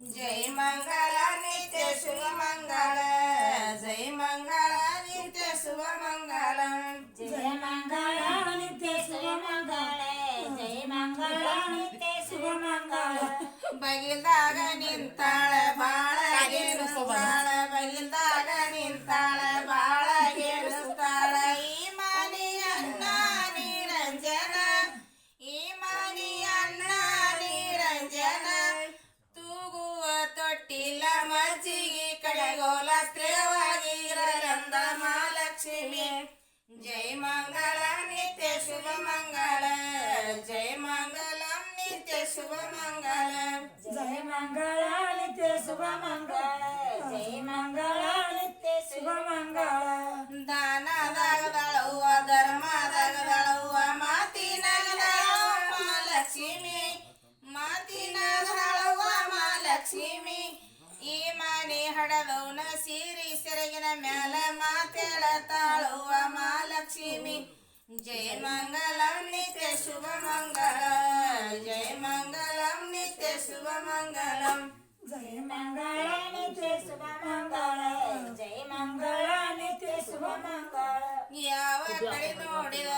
जय मंगल नित्य शुभ मंगल जय मंगल नित्य शुभ मंगल जय मंगल नित्य शुभ मंगल जय मंगल नित्य शुभ मंगल ಬಗಿಲ್ದಾಗ ನಿಂತಾಳ ಬಾಳಗೇರಿಸ್ತಾಳ ಬಗಿಲ್ದಾಗ ನಿಂತಾಳ ಬಾಳಗೇರಿಸ್ತಾಳ ಈ ಮನೆಯನ್ನ ನಿರಂಜನ ಈ ಮನೆಯನ್ನ ನಿರಂಜನ ತೂಗುವ ತೊಟ್ಟಿಲ ಮಜ್ಜಿಗೆ ಕಡೆಗೋಲ ಸ್ಥಿರವಾಗಿರಲಂದ ಮಹಾಲಕ್ಷ್ಮಿ ಜೈ ಮಂಗಳ ನಿತ್ಯ ಶುಭ ಮಂಗಳ ಜೈ ಮಂಗಲ ನಿತ್ಯ ಶುಭ ಮಂಗಲ जय मंगल नित्य शुभ मंगल जय मंगल नित्य शुभ मंगल ದಾನದಾಗದಳವ್ವ ಧರ್ಮದಾಗದಳವ್ವ ಮಾತಿನಾಗದಳವ್ವ ಮಹಾಲಕ್ಷ್ಮಿ ಮಾತಿನಾಗದಳವ್ವ ಮಹಾಲಕ್ಷ್ಮಿ ಈ ಮನೆ ಹಡದವನ ಸೀರಿ ಸೆರಗಿನ ಮ್ಯಾಲ ಮಾತೇಳತಾಳುವ ಮಹಾಲಕ್ಷ್ಮಿ ಜಯ ಮಂಗಲಂ ನಿತ್ಯ ಶುಭ ಮಂಗಳ ಜಯ ಮಂಗಲಂ ನಿತ್ಯ ಶುಭ ಮಂಗಲಂ जय मंगल नित्य शुभ मंगल जय मंगल नित्य शुभ मंगल ಯಾವ ಕಡೆ ನೋಡಿದ